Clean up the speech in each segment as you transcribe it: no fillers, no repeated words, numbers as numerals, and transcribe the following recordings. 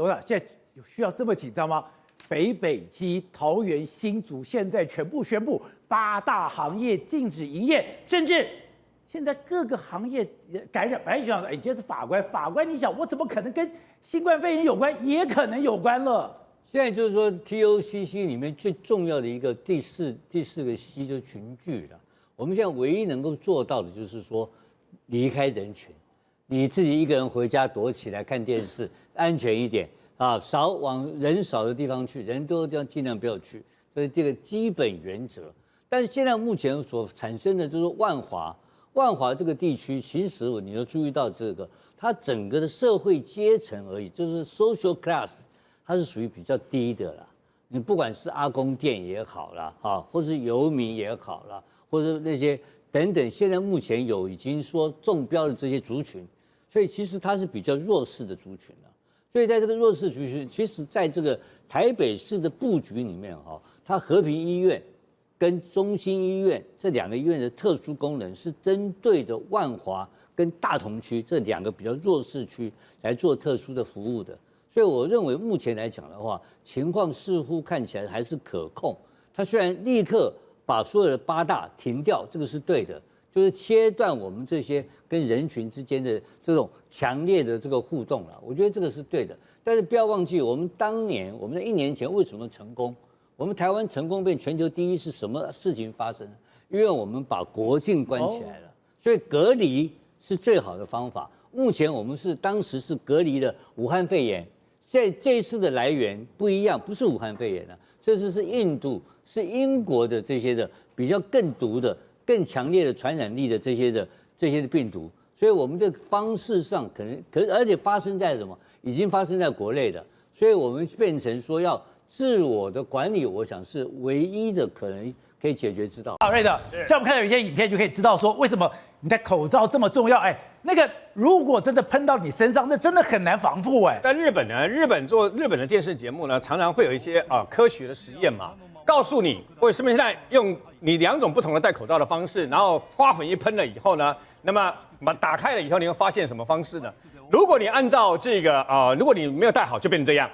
董事长，现在有需要这么紧张吗？北基、桃园、新竹现在全部宣布8大行业禁止营业，甚至现在各个行业感染。本来想说，今天是法官，你想我怎么可能跟新冠肺炎有关？也可能有关了。现在就是说 TOCC 里面最重要的一个第四个 C 就是群聚了。我们现在唯一能够做到的就是说离开人群，你自己一个人回家躲起来看电视，安全一点啊，少往人少的地方去，人多这样尽量不要去，所以这个基本原则。但是现在目前所产生的就是万华这个地区，其实你要注意到这个，它整个的社会阶层而已，就是 social class， 它是属于比较低的啦。你不管是阿公店也好啦，啊，或是游民也好啦，或者那些等等，现在目前已经说中标的这些族群，所以其实它是比较弱势的族群了。所以在这个弱势族群，其实在这个台北市的布局里面哈，它和平医院跟中心医院这2个医院的特殊功能是针对的万华跟大同区这2个比较弱势区来做特殊的服务的。所以我认为目前来讲的话，情况似乎看起来还是可控。它虽然立刻把所有的8大停掉，这个是对的，就是切断我们这些跟人群之间的这种强烈的这个互动了。我觉得这个是对的，但是不要忘记，我们在1年前为什么成功？我们台湾成功变全球第一是什么事情发生？因为我们把国境关起来了，所以隔离是最好的方法。目前我们当时是隔离了武汉肺炎，这一次的来源不一样，不是武汉肺炎了，这次是印度、是英国的这些的比较更毒的、更强烈的传染力的这些的病毒，所以我们的方式上而且发生在什么？已经发生在国内的，所以我们变成说要自我的管理，我想是唯一的可能可以解决之道。好，瑞德，像我们看到有一些影片就可以知道说，为什么你的口罩这么重要？那个如果真的喷到你身上，那真的很难防护。在日本呢，日本的电视节目呢，常常会有一些科学的实验嘛，告诉你为什么现在用你2种不同的戴口罩的方式，然后花粉一喷了以后呢，那么打开了以后，你会发现什么方式呢？如果你按照这个如果你没有戴好，就变成这样。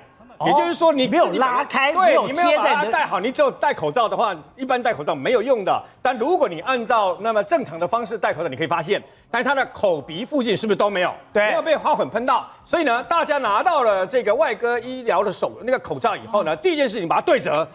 也就是说，你没有拉开，对，你没有把它戴好，你只有戴口罩的话，一般戴口罩没有用的。但如果你按照那么正常的方式戴口罩，你可以发现，但是它的口鼻附近是不是都没有？对，没有被花粉喷到。所以呢，大家拿到了这个外科医疗的那个口罩以后呢，第一件事情把它对折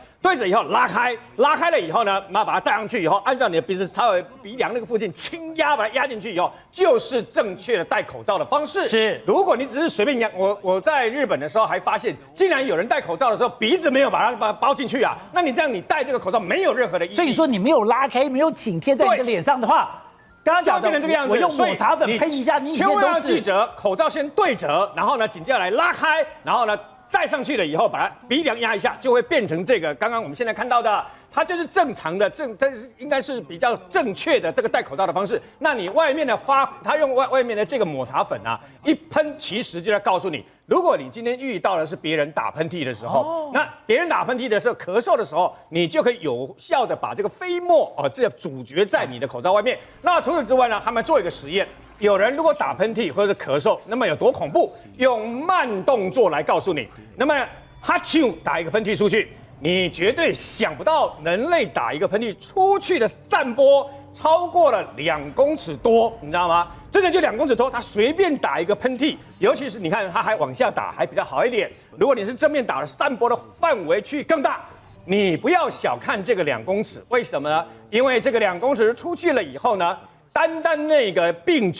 以后拉开了以后呢，把它戴上去以后，按照你的鼻子稍微鼻梁那个附近轻压，把它压进去以后，就是正确的戴口罩的方式。是，如果你只是随便压，我在日本的时候还发现，竟然有人戴口罩的时候鼻子没有把它包进去啊，那你这样你戴这个口罩没有任何的意义。所以说你没有拉开，没有紧贴在你的脸上的话，刚刚讲的变成这个样子，我用抹茶粉喷一下，你千万要记着，口罩先对折，然后呢紧接着来拉开，然后呢戴上去了以后，把它鼻梁压一下，就会变成这个刚刚我们现在看到的，它就是正常的但是应该是比较正确的这个戴口罩的方式。那你外面的它用外面的这个抹茶粉啊，一喷，其实就在告诉你，如果你今天遇到的是别人打喷嚏的时候，那别人打喷嚏的时候、咳嗽的时候，你就可以有效的把这个飞沫这阻绝在你的口罩外面。那除此之外呢，他们做一个实验。有人如果打喷嚏或者是咳嗽，那么有多恐怖？用慢动作来告诉你。那么哈啾打一个喷嚏出去，你绝对想不到人类打一个喷嚏出去的散播超过了2公尺多，你知道吗？真的就2公尺多，他随便打一个喷嚏，尤其是你看他还往下打，还比较好一点。如果你是正面打的，散播的范围区域更大。你不要小看这个2公尺，为什么呢？因为这个2公尺出去了以后呢，单那个病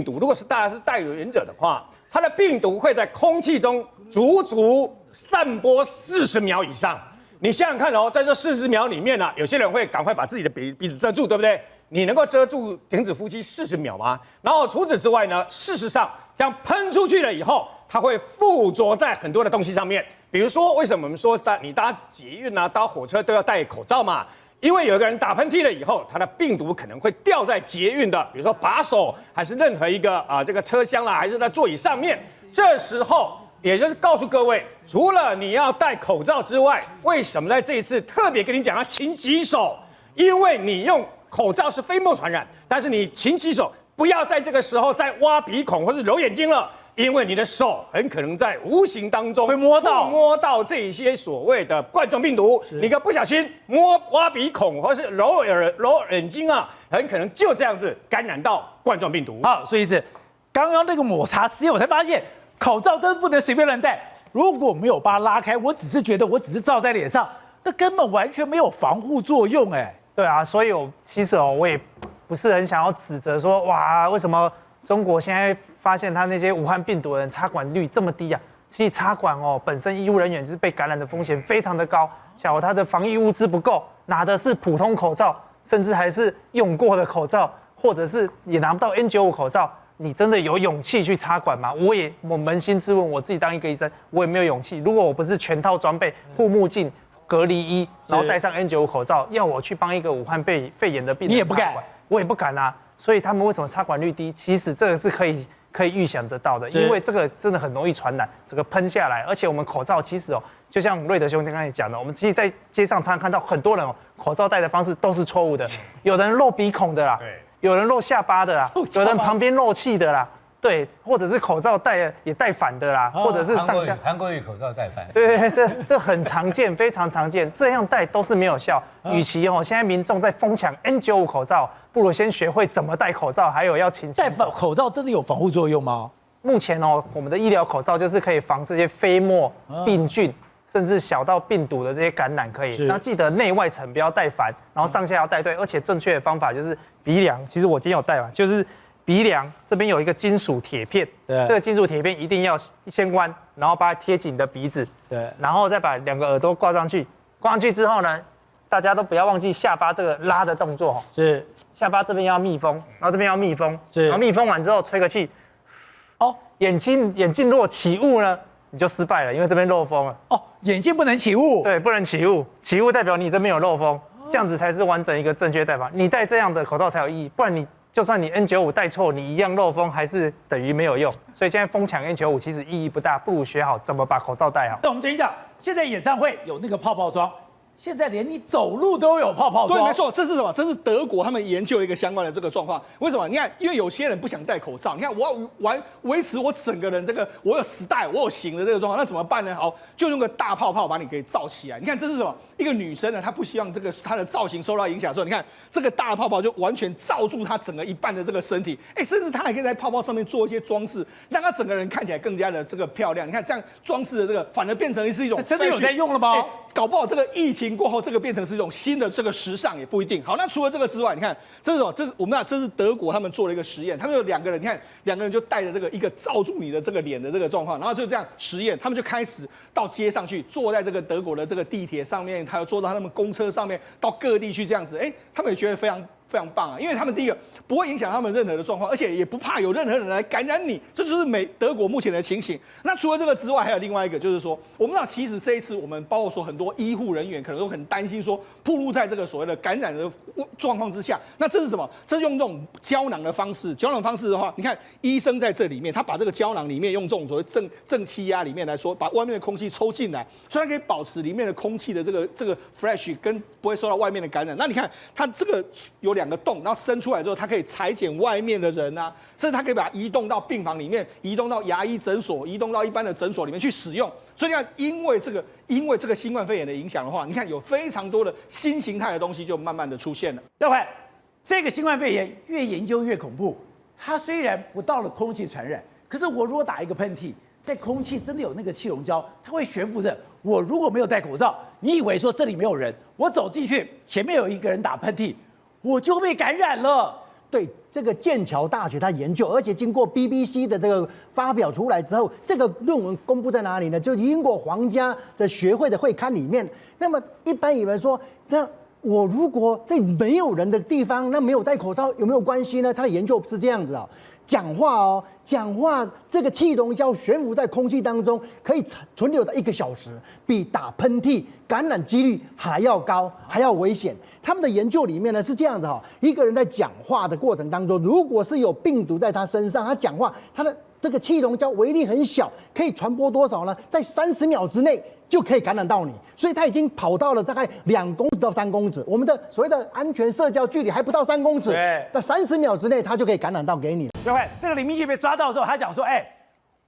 毒，如果是大家是带原者的话，它的病毒会在空气中足足散播40秒以上。你想想看在这40秒里面呢，有些人会赶快把自己的鼻子遮住，对不对？你能够遮住停止呼吸40秒吗？然后除此之外呢，事实上这样喷出去了以后，它会附着在很多的东西上面。比如说，为什么我们说你搭捷运啊、搭火车都要戴口罩嘛？因为有一个人打喷嚏了以后，他的病毒可能会掉在捷运的，比如说把手，还是任何一个这个车厢啦，还是在座椅上面。这时候，也就是告诉各位，除了你要戴口罩之外，为什么在这一次特别跟你讲要勤洗手？因为你用口罩是飞沫传染，但是你勤洗手，不要在这个时候再挖鼻孔或是揉眼睛了。因为你的手很可能在无形当中会摸到这一些所谓的冠状病毒，你个不小心挖鼻孔或是揉眼睛啊，很可能就这样子感染到冠状病毒。好，所以是刚刚那个抹茶实验，我才发现口罩真的不能随便乱戴。如果没有把它拉开，我只是觉得我只是罩在脸上，那根本完全没有防护作用哎。对啊，所以其实我也不是很想要指责说，哇，为什么中国现在发现他那些武汉病毒的人插管率这么低啊？其实插管本身医务人员就是被感染的风险非常的高，假如他的防疫物资不够，拿的是普通口罩，甚至还是用过的口罩，或者是也拿不到 N95 口罩，你真的有勇气去插管吗？我扪心自问，我自己当一个医生，我也没有勇气。如果我不是全套装备，护目镜、隔离衣，然后戴上 N95 口罩，要我去帮一个武汉肺炎的病人，你也不敢，我也不敢啊。所以他们为什么插管率低？其实这个是可以预想得到的，因为这个真的很容易传染，这个喷下来，而且我们口罩其实就像瑞德兄刚才讲的，我们其实在街上常常看到很多人口罩戴的方式都是错误的，有人露鼻孔的啦，有人露下巴的啦，有人旁边漏气的啦。对，或者是口罩也戴反的啦，或者是上下。韩国语口罩戴反。对，这很常见，非常常见，这样戴都是没有效。与其现在民众在疯抢 N95 口罩，不如先学会怎么戴口罩，还有要勤洗手。戴口罩真的有防护作用吗？目前我们的医疗口罩就是可以防这些飞沫、病菌，甚至小到病毒的这些感染可以。那记得内外层不要戴反，然后上下要戴对，而且正确的方法就是鼻梁。其实我今天有戴嘛，就是鼻梁这边有一个金属铁片，这个金属铁片一定要先弯，然后把它贴紧你的鼻子，然后再把2个耳朵挂上去。挂上去之后呢，大家都不要忘记下巴这个拉的动作，是下巴这边要密封，然后这边要密封，是，然后密封完之后吹个气，眼镜如果起雾呢，你就失败了，因为这边漏风了。眼镜不能起雾，对，不能起雾，起雾代表你这边有漏风，这样子才是完整一个正确戴法。你戴这样的口罩才有意义，不然你就算你 N95 戴错，你一样漏风，还是等于没有用。所以现在疯抢 N95 其实意义不大，不如学好怎么把口罩戴好。那我们等一下，现在演唱会有那个泡泡装，现在连你走路都有泡泡装。对，没错，这是什么？这是德国他们研究了一个相关的这个状况。为什么？你看，因为有些人不想戴口罩，你看我要维持我整个人这个我有style，我有型的这个状况，那怎么办呢？好，就用个大泡泡把你给罩起来。你看这是什么？一个女生呢，她不希望这个她的造型受到影响的时候，你看这个大泡泡就完全罩住她整个一半的这个身体，甚至她还可以在泡泡上面做一些装饰，让她整个人看起来更加的这个漂亮。你看这样装饰的这个，反而变成是一种真的有在用了吗？搞不好这个疫情过后，这个变成是一种新的这个时尚也不一定。好，那除了这个之外，你看这是什么？我们这是德国他们做了一个实验，他们有2个人，你看2个人就带着这个一个罩住你的这个脸的这个状况，然后就这样实验，他们就开始到街上去，坐在这个德国的这个地铁上面，还有坐到他们公车上面，到各地去这样子，他们也觉得非常非常棒啊，因为他们第一个不会影响他们任何的状况，而且也不怕有任何人来感染你，这就是德国目前的情形。那除了这个之外，还有另外一个，就是说，我们知道其实这一次我们包括说很多医护人员可能都很担心说，暴露在这个所谓的感染的状况之下，那这是什么？这是用这种胶囊的方式。胶囊方式的话，你看医生在这里面，他把这个胶囊里面用这种所谓正气压里面来说，把外面的空气抽进来，所以它可以保持里面的空气的这个 fresh 跟不会受到外面的感染。那你看它这个有2个洞，然后伸出来之后，它可以裁剪外面的人啊，甚至它可以把它移动到病房里面，移动到牙医诊所，移动到一般的诊所里面去使用。所以你看，因为这个新冠肺炎的影响的话，你看有非常多的新形态的东西就慢慢的出现了。待会这个新冠肺炎越研究越恐怖，它虽然不到了空气传染，可是我如果打一个喷嚏，在空气真的有那个气溶胶，它会悬浮着。我如果没有戴口罩，你以为说这里没有人，我走进去，前面有一个人打喷嚏，我就被感染了。对，这个剑桥大学他研究，而且经过 BBC 的这个发表出来之后，这个论文公布在哪里呢？就英国皇家的学会的会刊里面。那么一般以为说，那我如果在没有人的地方，那没有戴口罩有没有关系呢？他的研究是这样子啊，讲话这个气溶胶悬浮在空气当中，可以存留到1个小时，比打喷嚏感染几率还要高，还要危险。他们的研究里面呢是这样子哈，一个人在讲话的过程当中，如果是有病毒在他身上，他讲话他的这个气溶胶微粒很小，可以传播多少呢？在30秒之内就可以感染到你，所以他已经跑到了大概2公尺到3公尺，我们的所谓的安全社交距离还不到3公尺，在30秒之内他就可以感染到给你。各位，这个李明旭被抓到的时候，他讲说：“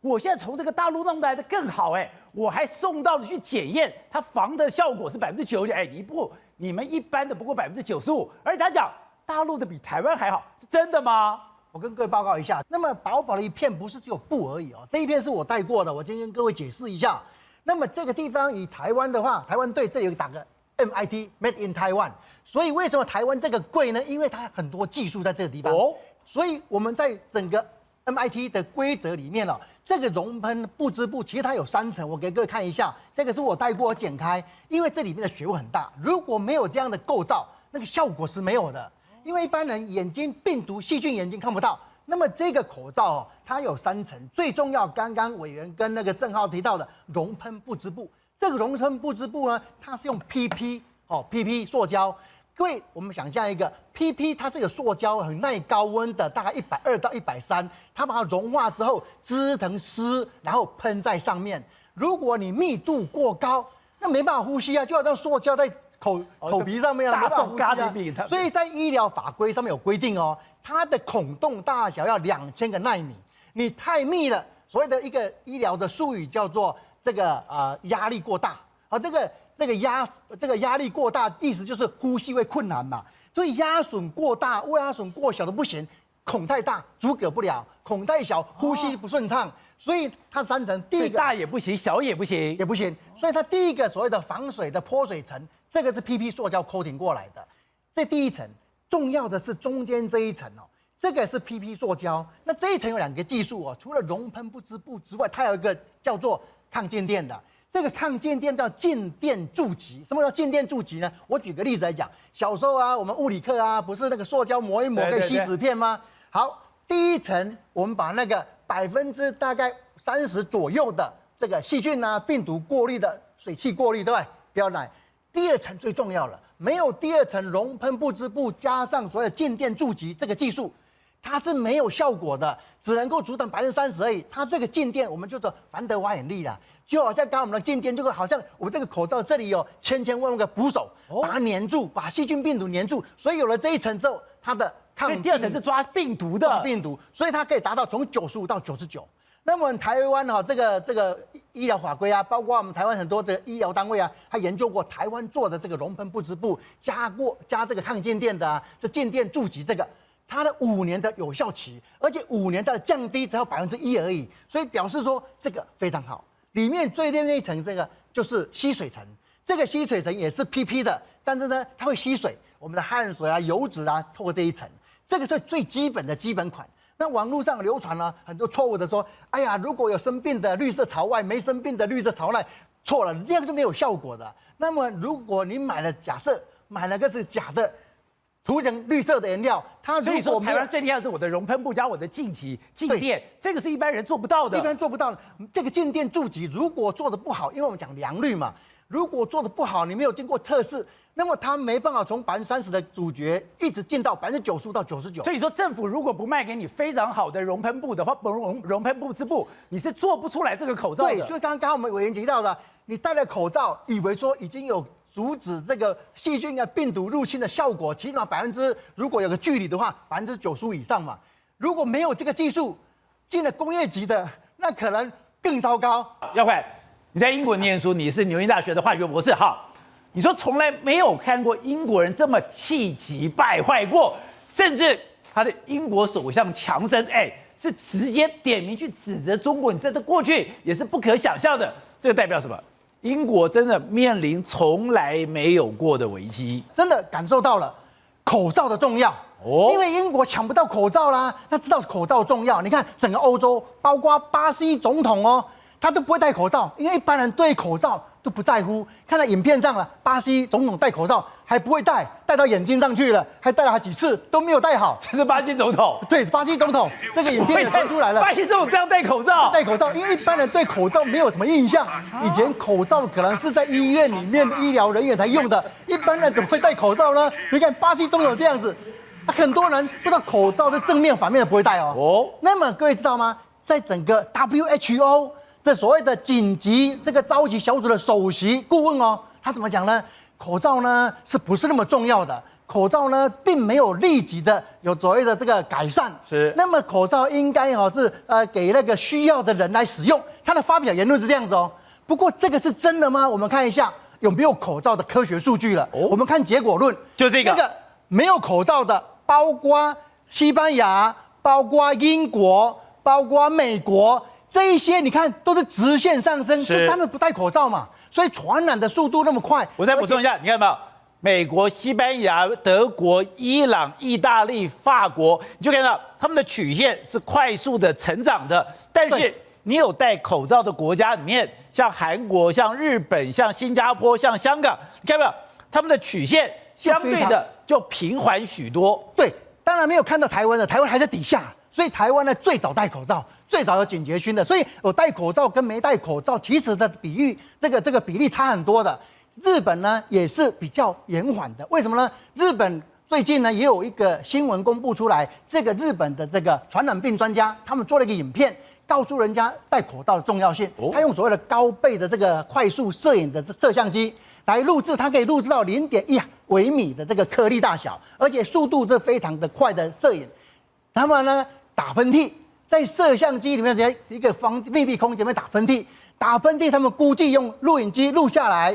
我现在从这个大陆弄来的更好，哎，我还送到了去检验，它防的效果是90%，哎，你们一般的不过95%，而且他讲大陆的比台湾还好，是真的吗？我跟各位报告一下，那么薄薄的一片不是只有布而已哦，这一片是我带过的，我今天跟各位解释一下。那么这个地方以台湾的话，台湾队这里打个 MIT Made in Taiwan， 所以为什么台湾这个贵呢？因为它很多技术在这个地方，所以我们在整个 MIT 的规则里面这个熔喷不织布其实它有3层，我给各位看一下，这个是我带过剪开，因为这里面的学问很大，如果没有这样的构造，那个效果是没有的。因为一般人眼睛病毒细菌眼睛看不到，那么这个口罩它有3层，最重要，刚刚委员跟那个郑浩提到的熔喷不织布，这个熔喷不织布呢，它是用 PP 塑胶。各位，我们想象一个 PP， 它这个塑胶很耐高温的，大概120到130，它把它融化之后织成丝，然后喷在上面。如果你密度过高，那没办法呼吸啊，就好像塑胶在口鼻上面大宋咖喱饼，所以在医疗法规上面有规定它的孔洞大小要2000个奈米，你太密了，所谓的一个医疗的术语叫做这个压力过大，这个压力过大，意思就是呼吸会困难嘛，所以压损过大、压损过小都不行，孔太大阻隔不了，孔太小呼吸不顺畅，所以它3层，第一个大也不行，小也不行，所以它第一个所谓的防水的泼水层。这个是 PP 塑胶 coating 过来的，这第一层，重要的是中间这一层这个是 PP 塑胶。那这一层有2个技术除了熔喷不织布之外，它有一个叫做抗静电的。这个抗静电叫静电注极。什么叫静电注极呢？我举个例子来讲，小时候我们物理课不是那个塑胶磨一磨可以吸纸片吗？好，第一层我们把那个大概30%左右的这个细菌病毒过滤的水汽过滤，对吧？不要来。第2层最重要了，没有第2层熔喷不织布加上所有静电注极这个技术，它是没有效果的，只能够阻挡30%而已。它这个静电我们就说凡德瓦眼力啦，就好像刚刚我们的静电，就好像我们这个口罩这里有千万个捕手，把它粘住，把细菌病毒粘住，所以有了这一层之后，它的所以第2层是抓病毒的，所以它可以达到从95到99。那么台湾这个医疗法规包括我们台湾很多这个医疗单位他研究过台湾做的这个熔喷不织布加这个抗静电的这静电注极这个，它的5年的有效期，而且5年的降低只要1%而已，所以表示说这个非常好。里面最内那一层这个就是吸水层，这个吸水层也是 PP 的，但是呢它会吸水，我们的汗水油脂透过这一层，这个是最基本的基本款。那网络上流传很多错误的说，哎呀，如果有生病的绿色朝外，没生病的绿色朝内，错了，这样就没有效果的。那么如果你假设买了个是假的，涂成绿色的颜料，它如果所以说台湾最厉害的是我的熔喷布加我的静电，这个是一般人做不到的。一般人做不到的。这个静电注极如果做的不好，因为我们讲良率嘛，如果做的不好，你没有经过测试，那么它没办法从30%的主角一直进到95%到99%。所以说政府如果不卖给你非常好的熔喷布的话，熔喷不织布，你是做不出来这个口罩的。对，所以刚刚我们委员提到的，你戴了口罩，以为说已经有阻止这个细菌病毒入侵的效果，起码如果有个距离的话，95%以上嘛。如果没有这个技术，进了工业级的，那可能更糟糕。耀辉，你在英国念书，你是牛津大学的化学博士，好。你说从来没有看过英国人这么气急败坏过，甚至他的英国首相强生，是直接点名去指责中国，你在这过去也是不可想象的。这个代表什么？英国真的面临从来没有过的危机，真的感受到了口罩的重要。因为英国抢不到口罩啦，他知道口罩重要。你看整个欧洲，包括巴西总统他都不会戴口罩，因为一般人对口罩都不在乎。看到影片上了，巴西总统戴口罩还不会戴到眼睛上去了，还戴了好几次都没有戴好。这是巴西总统？对，巴西总统这个影片也传出来了。巴西总统这样戴口罩？戴口罩，因为一般人对口罩没有什么印象。以前口罩可能是在医院里面的医疗人员才用的，一般人怎么会戴口罩呢？你看巴西总统这样子，很多人不知道口罩是正面反面的不会戴那么各位知道吗？在整个 WHO 的所谓的紧急这个召集小组的首席顾问他怎么讲呢？口罩呢是不是那么重要的？口罩呢并没有立即的有所谓的这个改善，是那么口罩应该是给那个需要的人来使用。他的发表言论是这样子哦。不过这个是真的吗？我们看一下有没有口罩的科学数据了。我们看结果论，就这个那个没有口罩的，包括西班牙、包括英国、包括美国。这一些你看都是直线上升，就他们不戴口罩嘛，所以传染的速度那么快。我再补充一下，你看到没有？美国、西班牙、德国、伊朗、意大利、法国，你就看到他们的曲线是快速的成长的。但是你有戴口罩的国家里面，像韩国、像日本、像新加坡、像香港，你看到没有？他们的曲线相对的就平缓许多。对，当然没有看到台湾的，台湾还在底下。所以台湾呢最早戴口罩，最早有警觉心的，所以有戴口罩跟没戴口罩，其实的比喻这个比例差很多的。日本呢也是比较延缓的，为什么呢？日本最近呢也有一个新闻公布出来，这个日本的这个传染病专家，他们做了一个影片，告诉人家戴口罩的重要性。他用所谓的高倍的这个快速摄影的摄像机来录制，它可以录制到0.1微米的这个颗粒大小，而且速度是非常的快的摄影。他们呢打喷嚏，在摄像机里面在一个密闭空间里面打喷嚏，他们估计用录影机录下来，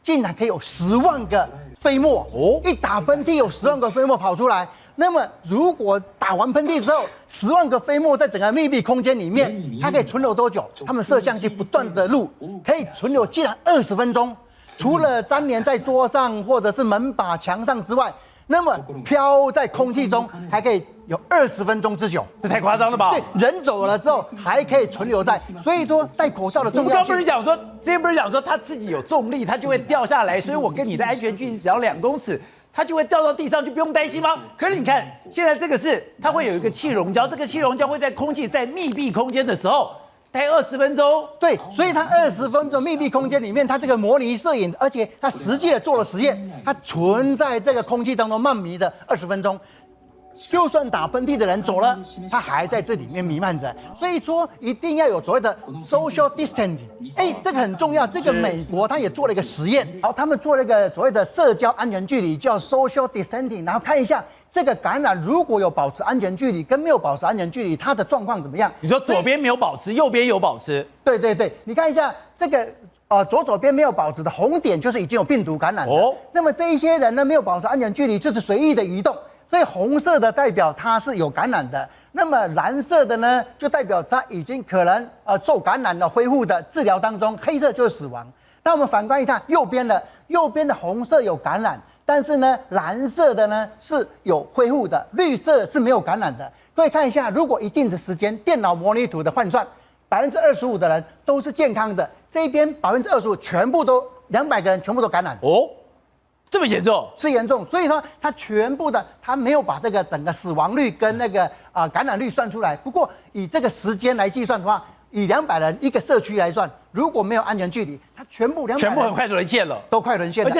竟然可以有10万个飞沫一打喷嚏有10万个飞沫跑出来。那么如果打完喷嚏之后，10万个飞沫在整个密闭空间里面，它可以存留多久？他们摄像机不断的录，可以存留竟然20分钟。除了粘连在桌上或者是门把、墙上之外，那么飘在空气中还可以有20分钟之久，这太夸张了吧？对，人走了之后还可以存留在，所以说戴口罩的重要性。刚不是讲说，之前不是讲说它自己有重力，它就会掉下来，所以我跟你的安全距离只要2公尺，它就会掉到地上，就不用担心吗？可是你看，现在这个是它会有一个气溶胶，这个气溶胶会在空气在密闭空间的时候待20分钟。对，所以它20分钟密闭空间里面，它这个模拟摄影，而且它实际的做了实验，它存在这个空气当中漫弥的20分钟。就算打喷嚏的人走了，他还在这里面弥漫着。所以说一定要有所谓的 social distancing， 这个很重要。这个美国他也做了一个实验，好，他们做了一个所谓的社交安全距离，叫 social distancing， 然后看一下这个感染如果有保持安全距离跟没有保持安全距离，它的状况怎么样？你说左边没有保持，右边有保持？对对对，你看一下这个。左边没有保持的红点就是已经有病毒感染了。那么这一些人呢没有保持安全距离，就是随意的移动。所以红色的代表它是有感染的，那么蓝色的呢，就代表它已经可能受感染了，恢复的治疗当中，黑色就是死亡。那我们反观一下右边的红色有感染，但是呢蓝色的呢是有恢复的，绿色是没有感染的。各位看一下，如果一定的时间电脑模拟图的换算，25%的人都是健康的，这边25%全部都200个人全部都感染。这么严重？是严重，所以说它全部的它没有把这个整个死亡率跟那个感染率算出来。不过以这个时间来计算的话，以200人一个社区来算，如果没有安全距离，它全部很快沦陷了，都快沦陷了，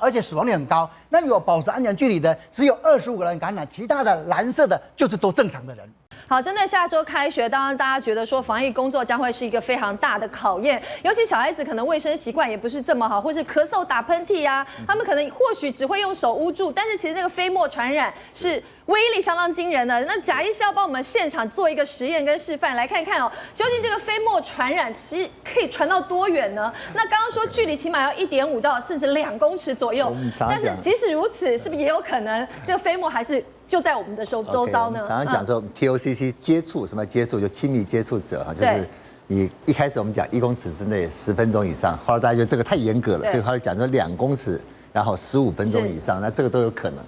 而且死亡率很高，那有保持安全距离的只有25个人感染，其他的蓝色的就是都正常的人。好，针对下周开学，当然大家觉得说防疫工作将会是一个非常大的考验，尤其小孩子可能卫生习惯也不是这么好，或是咳嗽、打喷嚏啊，他们可能或许只会用手捂住，但是其实那个飞沫传染是威力相当惊人的。那贾医师要帮我们现场做一个实验跟示范，来看看哦，究竟这个飞沫传染其实可以传到多远呢？那刚刚说距离起码要1.5到甚至2公尺左右，但是即使如此，是不是也有可能这个飞沫还是就在我们的周遭呢？常常讲说 TOCC 接触，什么接触？就亲密接触者哈，就是你一开始我们讲1公尺之内10分钟以上，后来大家觉得这个太严格了，所以后来讲说2公尺，然后15分钟以上，那这个都有可能。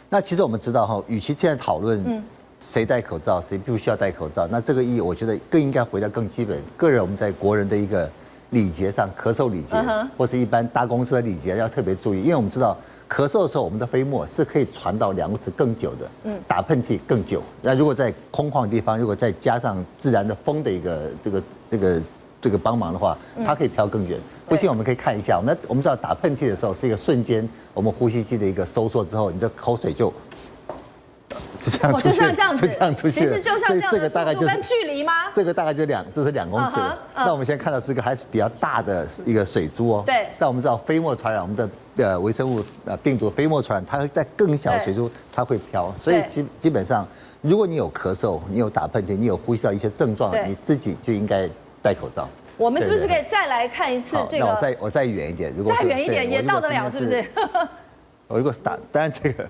那其实我们知道哈，与其现在讨论谁戴口罩，谁不需要戴口罩，那这个意义我觉得更应该回到更基本，个人我们在国人的一个礼节上，咳嗽礼节，或是一般搭公车的礼节要特别注意，因为我们知道咳嗽的时候，我们的飞沫是可以传到2公尺更久的，打喷嚏更久。那如果在空旷的地方，如果再加上自然的风的一个这个帮忙的话，它可以飘更远。不信我们可以看一下，我们知道打喷嚏的时候是一个瞬间，我们呼吸机的一个收缩之后，你的口水就就这样出现，就像这样子，就这样出现。其实就像这样的速度跟距离吗？这个大概这是2公尺。那我们现在看到是个还是比较大的一个水珠哦。对。但我们知道飞沫传染，我们的微生物病毒飞沫传染，它会在更小的水珠它会飘，所以基本上，如果你有咳嗽，你有打喷嚏，你有呼吸道一些症状，你自己就应该戴口罩。我们是不是可以再来看一次这个？那我再远一点，如果再远一点也到得了，是不是？我如果是当然这个，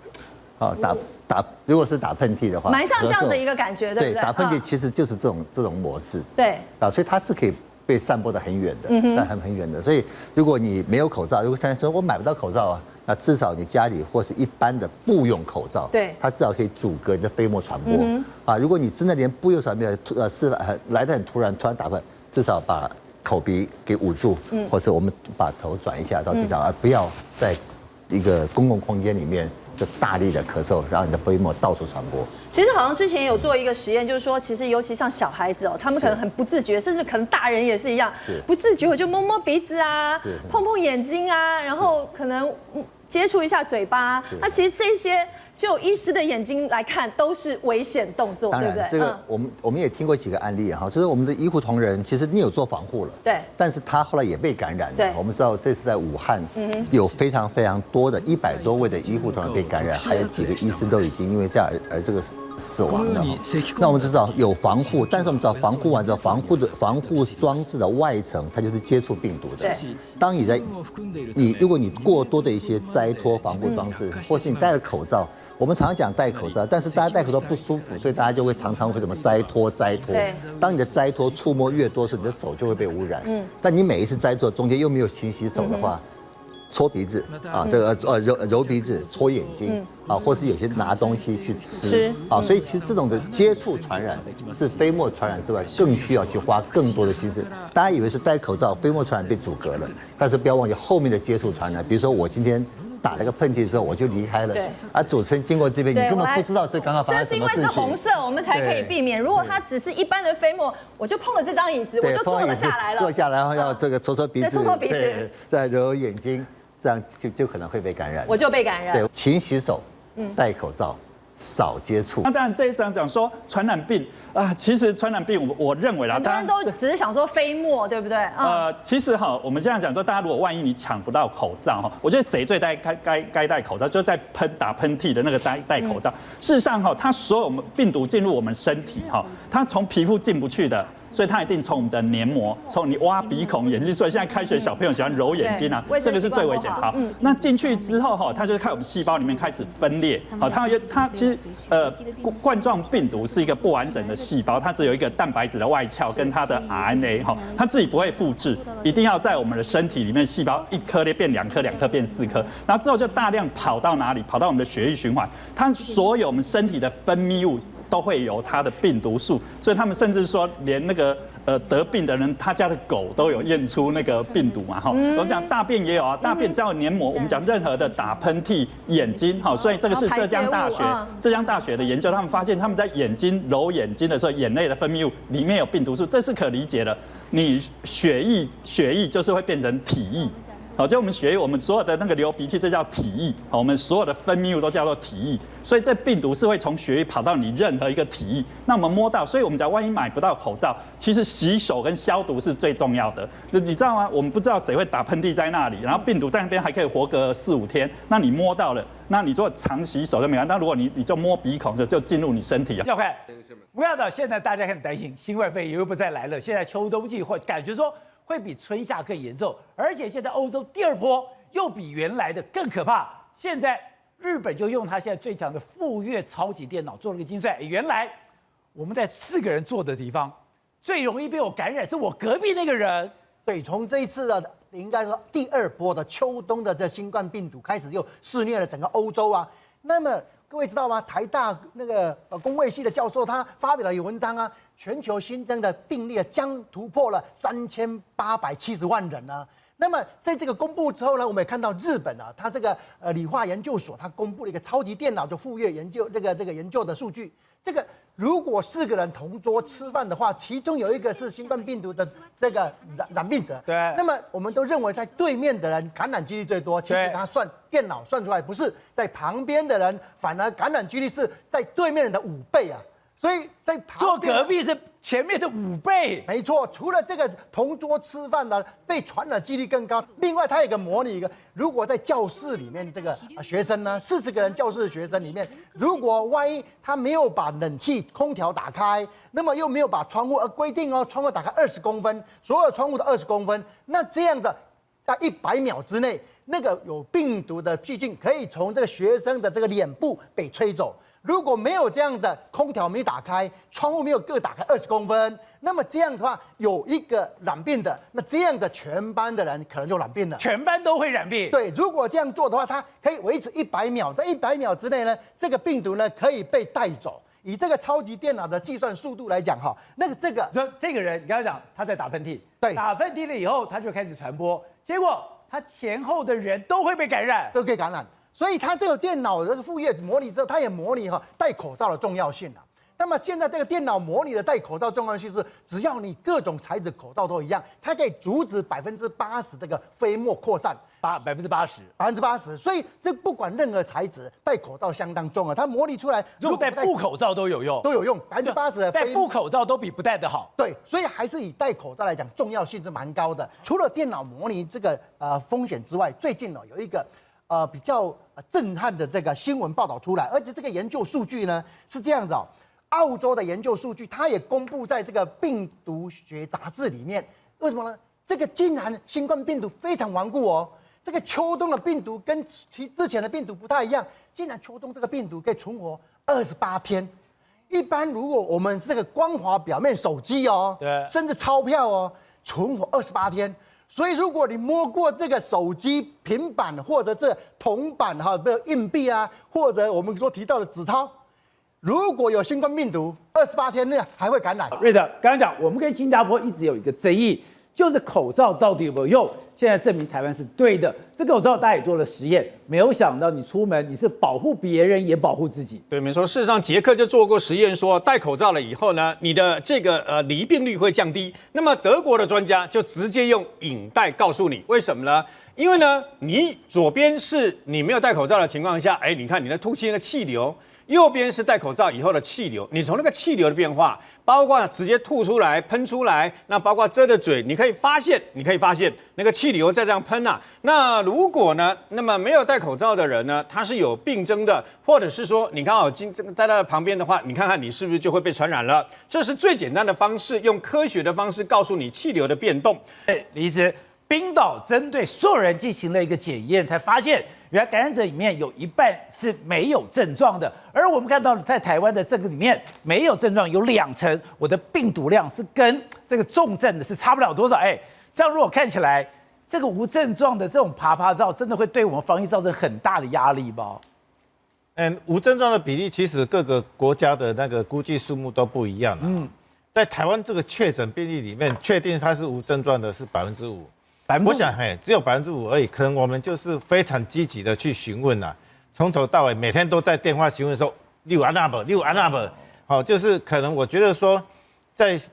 如果是打喷嚏的话，蛮像这样的一个感觉，对不对？打喷嚏其实就是这种模式。对。所以它是可以被散播得很远的，很远的。所以如果你没有口罩，如果现在说我买不到口罩啊，那至少你家里或是一般的布用口罩，对，它至少可以阻隔你的飞沫传播。如果你真的连布用口罩没有，来得很突然打喷，至少把口鼻给捂住，或是我们把头转一下到地上，而不要在一个公共空间里面就大力的咳嗽，然后你的飞沫到处传播。其实好像之前有做一个实验，就是说，其实尤其像小孩子哦，他们可能很不自觉，甚至可能大人也是一样，不自觉我就摸摸鼻子啊，碰碰眼睛啊，然后可能接触一下嘴巴。那其实这些就医师的眼睛来看，都是危险动作，对不对？这个我们也听过几个案例哈，就是我们的医护同仁，其实你有做防护了，对，但是他后来也被感染了。对，我们知道这次在武汉，有非常非常多的100多位的医护同仁被感染，还有几个医生都已经因为这样而这个死亡了。那我们知道有防护，但是我们知道防护完之后，防护装置的外层它就是接触病毒的。当如果你过多的一些摘脱防护装置，或是你戴了口罩。我们常常讲戴口罩，但是大家戴口罩不舒服，所以大家就会常常会怎么摘脱。当你的摘脱触摸越多时，你的手就会被污染。但你每一次摘脱中间又没有勤洗手的话，搓鼻子揉鼻子、搓眼睛或是有些拿东西去吃所以其实这种的接触传染是飞沫传染之外，更需要去花更多的心思。大家以为是戴口罩飞沫传染被阻隔了，但是不要忘记后面的接触传染，比如说我今天打了个喷嚏之后我就离开了，主持人经过这边，你根本不知道这刚刚发生什么事情。这是因为是红色，我们才可以避免。如果它只是一般的飞沫，我就碰了这张椅子，我就坐了下来了。坐下来，然后要这个搓鼻子，再搓鼻子，再揉眼睛，这样就可能会被感染。我就被感染。对，勤洗手，戴口罩。少接触。那当然，这一章讲说传染病其实传染病我认为啦，很多人都只是想说飞沫，对不对？其实我们这样讲说，大家如果万一你抢不到口罩我觉得谁最该戴口罩，就在打喷嚏的那个戴口罩。事实上它所有病毒进入我们身体它从皮肤进不去的。所以它一定从我们的黏膜，从你挖鼻孔、眼睛，所以现在开学小朋友喜欢揉眼睛这个是最危险。好，那进去之后它就是看我们细胞里面开始分裂。它其实冠状病毒是一个不完整的细胞，它只有一个蛋白质的外壳跟它的 RNA 它自己不会复制，一定要在我们的身体里面细胞1颗变2颗，2颗变4颗，然后之后就大量跑到哪里？跑到我们的血液循环，它所有我们身体的分泌物都会有它的病毒素，所以他们甚至说连那个得病的人，他家的狗都有验出那个病毒嘛，我讲大便也有大便只要有黏膜，我们讲任何的打喷嚏、眼睛，所以这个是浙江大学的研究，他们发现他们在眼睛揉眼睛的时候，眼内的分泌物里面有病毒素，这是可理解的。你血液就是会变成体液。就我们血液，我们所有的那个流鼻涕，这叫体液。我们所有的分泌物都叫做体液，所以这病毒是会从血液跑到你任何一个体液。那我们摸到，所以我们讲万一买不到口罩，其实洗手跟消毒是最重要的。你知道吗？我们不知道谁会打喷嚏在那里，然后病毒在那边还可以活个4、5天。那你摸到了，那你说常洗手就没关系。那如果你就摸鼻孔就进入你身体了。要看，不要的，现在大家很担心新冠肺炎又不再来了，现在秋冬季会感觉说。会比春夏更严重，而且现在欧洲第2波又比原来的更可怕。现在日本就用它现在最强的富岳超级电脑做了个精算，原来我们在4个人坐的地方，最容易被我感染是我隔壁那个人。对，从这一次的应该说第2波的秋冬的这新冠病毒开始又肆虐了整个欧洲那么各位知道吗？台大那个公卫系的教授他发表了一个文章全球新增的病例将突破了3870万人那么在这个公布之后呢，我们也看到日本它这个理化研究所它公布了一个超级电脑就富岳研究这个研究的数据，这个如果4个人同桌吃饭的话，其中有一个是新冠病毒的这个染病者，对那么我们都认为在对面的人感染几率最多，其实他电脑算出来不是，在旁边的人反而感染几率是在对面人的5倍啊。所以在坐隔壁是前面的5倍，没错。除了这个同桌吃饭的被传染几率更高，另外它有一个模拟一个，如果在教室里面这个学生呢，40个人教室的学生里面，如果万一他没有把冷气空调打开，那么又没有把窗户规定哦，窗户打开20公分，所有窗户的20公分，那这样的在100秒之内，那个有病毒的细菌可以从这个学生的这个脸部被吹走。如果没有这样的空调没打开，窗户没有各打开20公分，那么这样的话有一个染病的，那这样的全班的人可能就染病了，全班都会染病。对，如果这样做的话，它可以维持100秒，在100秒之内呢，这个病毒呢可以被带走。以这个超级电脑的计算速度来讲，哈，这个人，你刚才讲他在打喷嚏，对，打喷嚏了以后他就开始传播，结果他前后的人都会被感染，都可以感染。所以它这个电脑的副业模拟之后，它也模拟戴口罩的重要性啊。那么现在这个电脑模拟的戴口罩重要性是，只要你各种材质口罩都一样，它可以阻止80%这个飞沫扩散，80%。所以这不管任何材质，戴口罩相当重要。它模拟出来，如果戴布口罩都有用，80%的戴布口罩都比不戴的好。对，所以还是以戴口罩来讲，重要性是蛮高的。除了电脑模拟这个风险之外，最近有一个比较震撼的这个新闻报道出来，而且这个研究数据呢是这样子澳洲的研究数据，它也公布在这个病毒学杂志里面。为什么呢？这个竟然新冠病毒非常顽固哦。这个秋冬的病毒跟其之前的病毒不太一样，竟然秋冬这个病毒可以存活28天。一般如果我们这个光滑表面手机哦，对，甚至钞票哦，存活28天。所以，如果你摸过这个手机、平板或者这铜板比如硬币啊，或者我们所提到的纸钞，如果有新冠病毒，28天内还会感染。瑞德刚刚讲，我们跟新加坡一直有一个争议，就是口罩到底有没有用？现在证明台湾是对的。这个口罩大家也做了实验，没有想到你出门你是保护别人也保护自己。对，没错。事实上，捷克就做过实验，说戴口罩了以后呢，你的这个离病率会降低。那么德国的专家就直接用影带告诉你，为什么呢？因为呢，你左边是你没有戴口罩的情况下，你看你的吐气那个气流。右边是戴口罩以后的气流，你从那个气流的变化，包括直接吐出来、喷出来，那包括遮着嘴，你可以发现那个气流在这样喷啊。那如果呢，那么没有戴口罩的人呢，他是有病症的，或者是说你刚好在他的旁边的话，你看看你是不是就会被传染了？这是最简单的方式，用科学的方式告诉你气流的变动。李医师，冰岛针对所有人进行了一个检验，才发现原来感染者里面有一半是没有症状的，而我们看到在台湾的这个里面没有症状有2成，我的病毒量是跟这个重症的是差不了多少。这样如果看起来这个无症状的这种趴照，真的会对我们防疫造成很大的压力吧？无症状的比例其实各个国家的那个估计数目都不一样。在台湾这个确诊病例里面，确定它是无症状的是5%。我想，只有5%而已。可能我们就是非常积极的去询问啦，从头到尾每天都在电话询问说6安那不，好，就是可能我觉得说，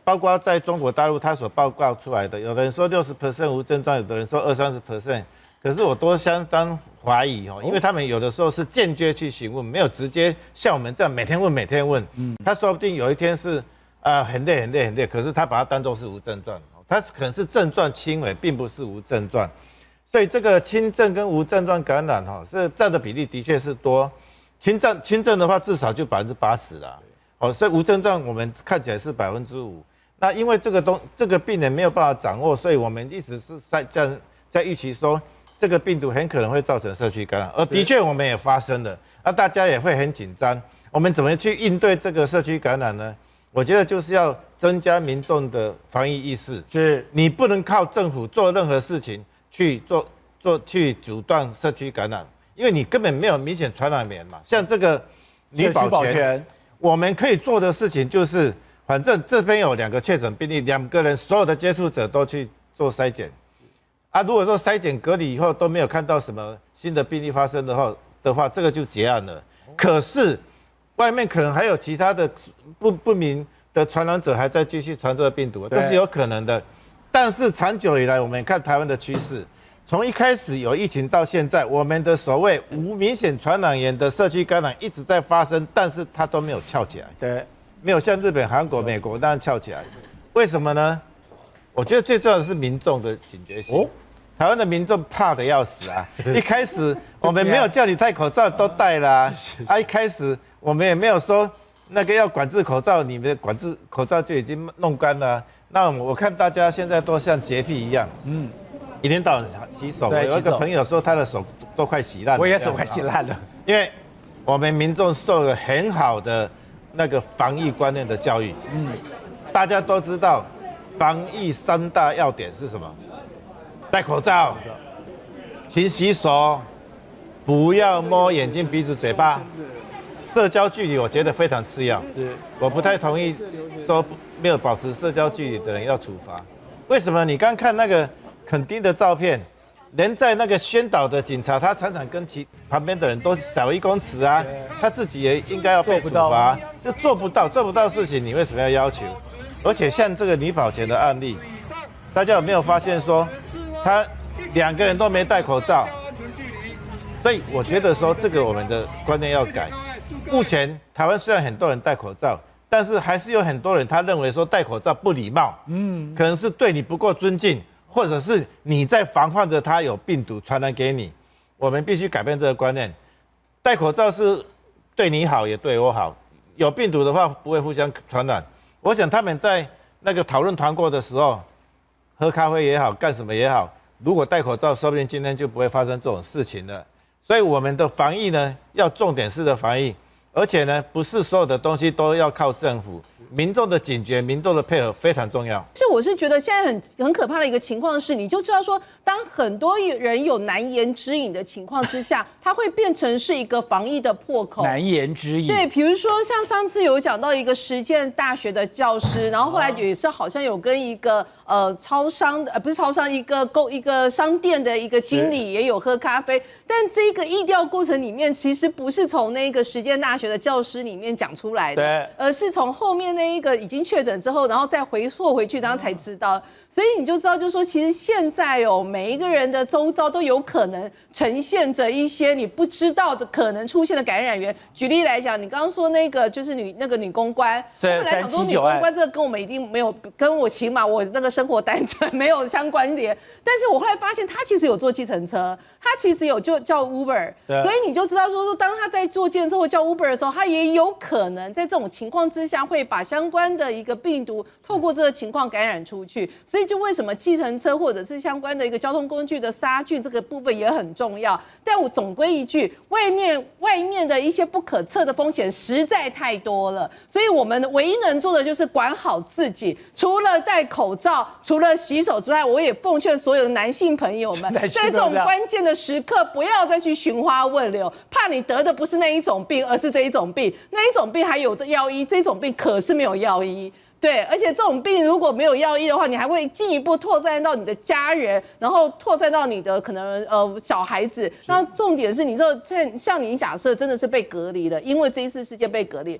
包括在中国大陆他所报告出来的，有的人说60% 无症状，有的人说20-30%，可是我都相当怀疑因为他们有的时候是间接去询问，没有直接像我们这样每天问，他说不定有一天是很累，可是他把它当作是无症状。它可能是症状轻微，并不是无症状，所以这个轻症跟无症状感染是占的比例的确是多。轻症的话至少就80%啦，所以无症状我们看起来是5%。那因为这个病人没有办法掌握，所以我们一直是在预期说这个病毒很可能会造成社区感染，而的确我们也发生了，大家也会很紧张。我们怎么去应对这个社区感染呢？我觉得就是要增加民众的防疫意识，是你不能靠政府做任何事情去阻断社区感染，因为你根本没有明显传染源嘛。像这个女保全，我们可以做的事情就是，反正这边有2个确诊病例，2个人所有的接触者都去做筛检，如果说筛检隔离以后都没有看到什么新的病例发生的话，这个就结案了。可是外面可能还有其他的不明的传染者还在继续传这个病毒，这是有可能的。但是长久以来，我们看台湾的趋势，从一开始有疫情到现在，我们的所谓无明显传染源的社区感染一直在发生，但是它都没有翘起来。对，没有像日本、韩国、美国那样翘起来。为什么呢？我觉得最重要的是民众的警觉性。台湾的民众怕得要死啊！一开始我们没有叫你戴口罩，都戴啦。一开始我们也没有说那个要管制口罩，你们管制口罩就已经弄干了。那我看大家现在都像洁癖一样，一天到晚洗手。我有一个朋友说他的手都快洗烂了。我也手快洗烂了，因为我们民众受了很好的那个防疫观念的教育。大家都知道防疫3大要点是什么？戴口罩，勤洗手，不要摸眼睛、鼻子、嘴巴。社交距离我觉得非常次要，我不太同意说没有保持社交距离的人要处罚。为什么？你刚看那个垦丁的照片，连在那个宣导的警察，他常常跟旁边的人都少1公尺啊，他自己也应该要被处罚，就做不到事情，你为什么要要求？而且像这个女保全的案例，大家有没有发现说，他2个人都没戴口罩？所以我觉得说这个我们的观念要改。目前台湾虽然很多人戴口罩，但是还是有很多人他认为说戴口罩不礼貌，可能是对你不够尊敬，或者是你在防范着他有病毒传染给你。我们必须改变这个观念，戴口罩是对你好也对我好，有病毒的话不会互相传染。我想他们在那个讨论团购的时候，喝咖啡也好，干什么也好，如果戴口罩，说不定今天就不会发生这种事情了。所以我们的防疫呢，要重点式的防疫，而且呢，不是所有的东西都要靠政府，民众的警觉、民众的配合非常重要。我是觉得现在很可怕的一个情况是，你就知道说，当很多人有难言之隐的情况之下，它会变成是一个防疫的破口。难言之隐。对，比如说像上次有讲到一个实践大学的教师，然后后来也是好像有跟一个超商不是超商一个商店的一个经理也有喝咖啡，但这个疫调过程里面其实不是从那个实践大学的教师里面讲出来的，而是从后面那一个已经确诊之后，然后再回溯回去，然后才知道。所以你就知道，就是说，其实现在每一个人的周遭都有可能呈现着一些你不知道的可能出现的感染源。举例来讲，你刚刚说那个就是女公关，对，本来想说女公关这个跟我们一定没有，跟我起码我那个生活单纯没有相关联。但是我后来发现，她其实有坐计程车，她其实有就叫 Uber， 所以你就知道说，当她在坐计程车或叫 Uber 的时候，她也有可能在这种情况之下，会把相关的一个病毒透过这个情况感染出去。所以就为什么计程车或者是相关的一个交通工具的杀菌这个部分也很重要。但我总归一句，外面的一些不可测的风险实在太多了，所以我们唯一能做的就是管好自己。除了戴口罩，除了洗手之外，我也奉劝所有的男性朋友们，在这种关键的时刻，不要再去寻花问柳，怕你得的不是那一种病，而是这一种病。那一种病还有的药医，这种病可是没有药医。对，而且这种病如果没有药医的话，你还会进一步拓展到你的家人，然后拓展到你的可能小孩子。那重点是，你说像你假设真的是被隔离了，因为这一次事件被隔离，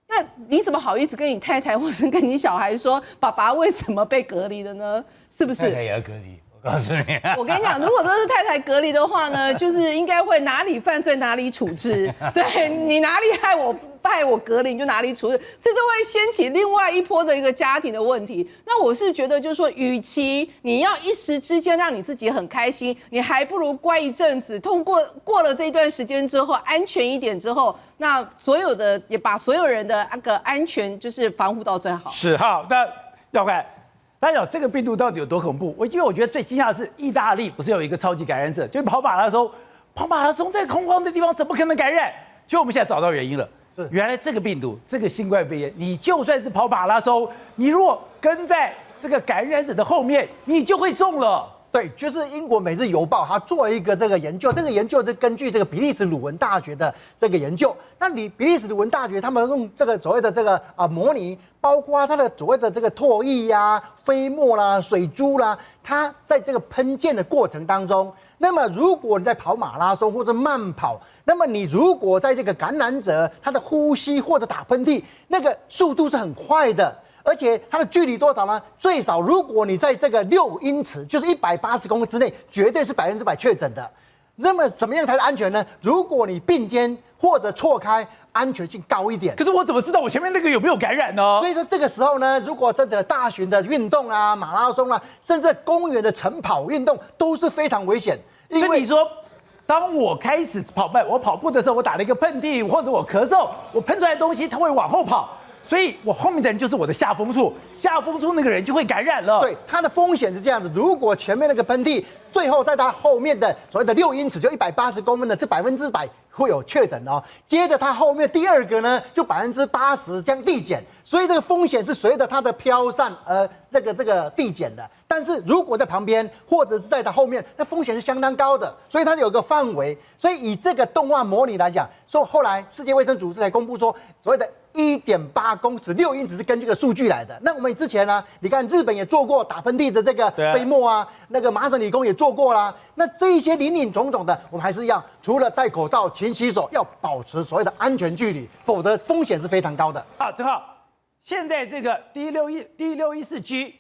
那你怎么好意思跟你太太或者跟你小孩说，爸爸为什么被隔离了呢？是不是？太太也要隔离。我告诉你，我跟你讲，如果都是太太隔离的话呢，就是应该会哪里犯罪哪里处置。对，你哪里害我隔离，你就哪里处置，所以这会掀起另外一波的一个家庭的问题。那我是觉得，就是说，与其你要一时之间让你自己很开心，你还不如乖一阵子，过了这一段时间之后，安全一点之后，那所有的也把所有人的那个安全就是防护到最好。是好，那要看。大家讲这个病毒到底有多恐怖？因为我觉得最惊讶的是，意大利不是有一个超级感染者，就是跑马拉松在空旷的地方怎么可能感染？就我们现在找到原因了，原来这个病毒，这个新冠肺炎，你就算是跑马拉松，你如果跟在这个感染者的后面，你就会中了。对，就是英国《每日邮报》它做了一个这个研究，这个研究是根据这个比利时鲁汶大学的这个研究。那比利时鲁汶大学他们用这个所谓的这个模拟，包括它的所谓的这个唾液呀、飞沫啦、水珠啦，它在这个喷溅的过程当中，那么如果你在跑马拉松或者慢跑，那么你如果在这个感染者他的呼吸或者打喷嚏，那个速度是很快的。而且它的距离多少呢？最少，如果你在这个6英尺，就是180公分之内，绝对是100%确诊的。那么怎么样才是安全呢？如果你并肩或者错开，安全性高一点。可是我怎么知道我前面那个有没有感染呢？所以说这个时候呢，如果这个大型的运动啊、马拉松啊，甚至公园的晨跑运动都是非常危险。因为所以你说，当我开始我跑步的时候，我打了一个喷嚏或者我咳嗽，我喷出来的东西它会往后跑。所以我后面的人就是我的下风处，下风处那个人就会感染了。对，它的风险是这样子：如果前面那个喷嚏，最后在它后面的所谓的6英尺，就180公分的，这100%会有确诊哦。接着它后面第二个呢，就80%这样递减，所以这个风险是随着它的飘散而这个递减的。但是如果在旁边或者是在它后面，那风险是相当高的，所以它有个范围。所以以这个动画模拟来讲，说后来世界卫生组织才公布说，所谓的1.8公尺6英尺是根据这个数据来的。那我们之前呢，你看日本也做过打喷嚏的这个飞沫啊，那个麻省理工也做过啦。那这一些林林总总的，我们还是要除了戴口罩、勤洗手，要保持所谓的安全距离，否则风险是非常高的。啊，正好，现在这个D614G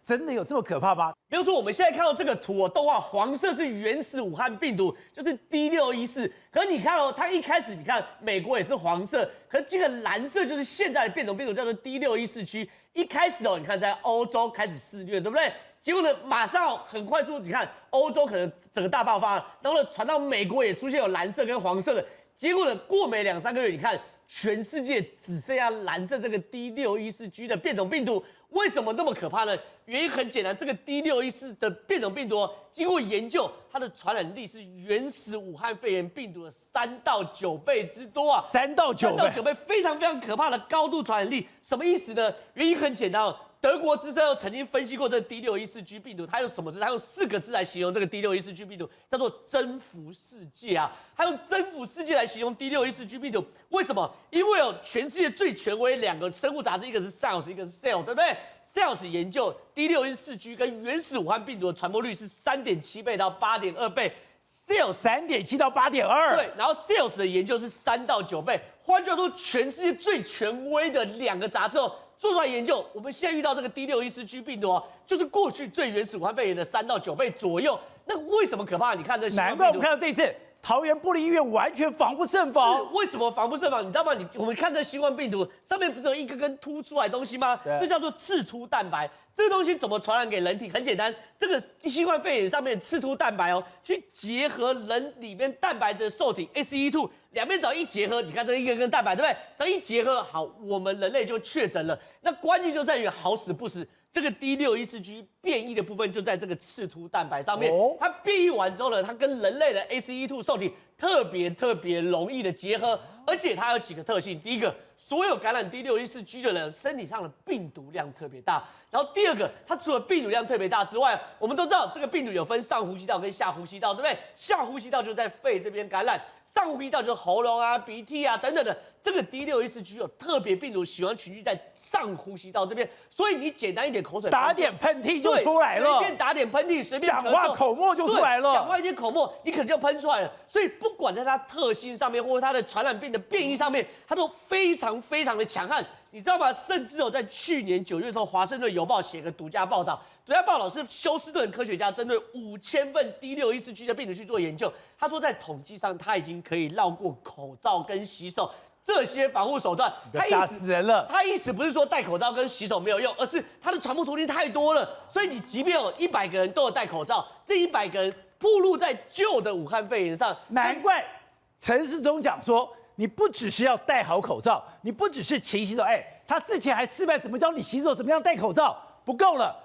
真的有这么可怕吗？没有错，我们现在看到这个图动画，黄色是原始武汉病毒，就是 D614。可是你看它一开始你看美国也是黄色，可是这个蓝色就是现在的变种病毒，叫做 D614G。一开始你看在欧洲开始肆虐，对不对？结果呢，马上很快速，你看欧洲可能整个大爆发，然后呢传到美国也出现有蓝色跟黄色的。结果呢，过没2-3个月，你看全世界只剩下蓝色这个 D614G 的变种病毒。为什么那么可怕呢？原因很简单，这个 D614的变种病毒经过研究，它的传染力是原始武汉肺炎病毒的3到9倍之多啊！3到9倍，非常非常可怕的高度传染力。什么意思呢？原因很简单哦。德国之声曾经分析过这个 D614G 病毒，它用什么字？它用4个字来形容这个 D614G 病毒，叫做征服世界啊！它用征服世界来形容 D614G 病毒，为什么？因为全世界最权威2个生物杂志，一个是 Science， 一个是 Cell， 对不对？Science 研究 D614G 跟原始武汉病毒的传播率是3.7倍到8.2倍。Sales 3.7到8.2，对，然后 Sales 的研究是3到9倍。换句话说，全世界最权威的2个杂志做出来研究，我们现在遇到这个 D614G 病毒就是过去最原始武汉肺炎的3到9倍左右。那为什么可怕？你看这，难怪我们看到这一次桃园部立医院完全防不胜防。为什么防不胜防？你知道吗？我们看这新冠病毒上面不是有一根根凸出来的东西吗？这叫做刺突蛋白。这个东西怎么传染给人体？很简单，这个新冠肺炎上面的刺突蛋白去结合人里面蛋白质的受体 ACE2，两边只要一结合，你看这一根根蛋白，对不对？只要一结合，好，我们人类就确诊了。那关键就在于好死不死。这个 D614G 变异的部分就在这个刺突蛋白上面，它变异完之后呢，它跟人类的 ACE2 受体特别容易的结合，而且它有几个特性。第一个，所有感染 D614G 的人身体上的病毒量特别大。然后第二个，它除了病毒量特别大之外，我们都知道这个病毒有分上呼吸道跟下呼吸道，对不对？下呼吸道就在肺这边感染，上呼吸道就是喉咙啊、鼻涕啊等等的。这个 D614G 有特别病毒喜欢群聚在上呼吸道这边，所以你简单一点口水打点喷嚏就出来了，随便打点喷嚏，随便讲话口沫就出来了，讲话一些口沫，你可能就喷出来了。所以不管在它特性上面，或者它的传染病的变异上面，它都非常的强悍。你知道吗？甚至在去年9月的时候，《华盛顿邮报》写个独家报道，独家报道是休斯顿科学家针对5000份 D614G 的病毒去做研究。他说，在统计上，他已经可以绕过口罩跟洗手这些防护手段。吓死人了！他意思不是说戴口罩跟洗手没有用，而是它的传播途径太多了。所以你即便有100个人都有戴口罩，这100个人暴露在旧的武汉肺炎上，难怪陈时中讲说。你不只是要戴好口罩，你不只是勤洗手，他事前还示范怎么教你洗手，怎么样戴口罩，不够了，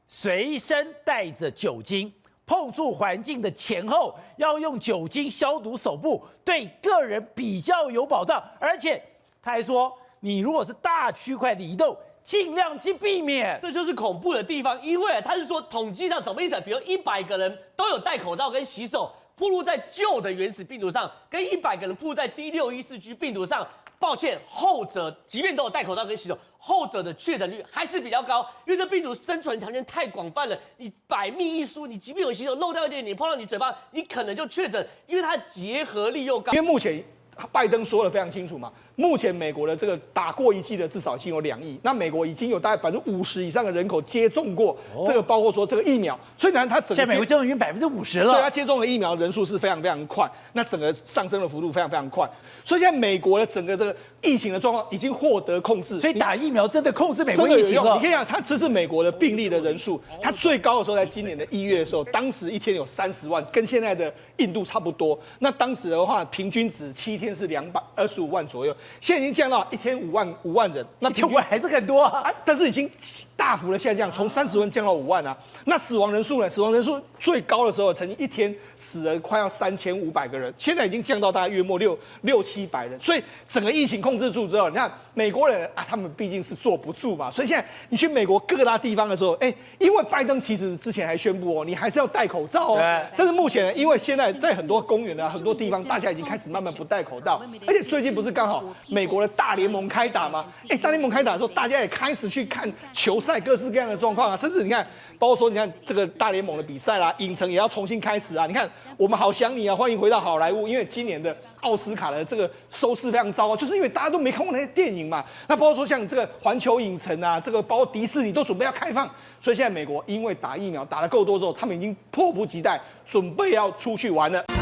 随身带着酒精，碰触环境的前后要用酒精消毒手部，对个人比较有保障。而且他还说，你如果是大区块的移动，尽量去避免。这就是恐怖的地方，因为他是说统计上什么意思？比如100个人都有戴口罩跟洗手。暴露在旧的原始病毒上，跟100个人暴露在 D614G 病毒上，抱歉，后者即便都有戴口罩跟洗手，后者的确诊率还是比较高，因为这病毒生存条件太广泛了，你百密一疏，你即便有吸收漏掉一点，你碰到你嘴巴，你可能就确诊，因为它的结合力又高。因为目前拜登说的非常清楚嘛，目前美国的这个打过1剂的至少已经有2亿，那美国已经有大概50%以上的人口接种过这个，包括说这个疫苗，所以呢，它整个现在美国接种已经50%了，对，它接种的疫苗人数是非常非常快，那整个上升的幅度非常非常快，所以现在美国的整个这个疫情的状况已经获得控制，所以打疫苗真的控制美国真的有用。疫情了。你可以想，它这是美国的病例的人数，它最高的时候在今年的1月的时候，当时一天有30万，跟现在的印度差不多。那当时的话，平均值7天是225万左右，现在已经降到1天5万人，那平均还是很多啊，但是已经大幅的下降，从30万降到5万啊。那死亡人数呢？死亡人数最高的时候，曾经一天死了快要3500个人，现在已经降到大概约莫600-700人。所以整个疫情控制住之后，你看美国人啊，他们毕竟是坐不住嘛，所以现在你去美国各大地方的时候，因为拜登其实之前还宣布你还是要戴口罩哦。但是目前呢，因为现在在很多公园啊、很多地方，大家已经开始慢慢不戴口罩，而且最近不是刚好美国的大联盟开打吗？大联盟开打的时候，大家也开始去看球赛，各式各样的状况啊，甚至你看，包括说你看这个大联盟的比赛啦，影城也要重新开始啊。你看我们好想你啊，欢迎回到好莱坞，因为今年的奥斯卡的这个收视非常糟糕，就是因为大家都没看过那些电影嘛。那包括说像这个环球影城啊，这个包括迪士尼都准备要开放，所以现在美国因为打疫苗打得够多之后，他们已经迫不及待准备要出去玩了。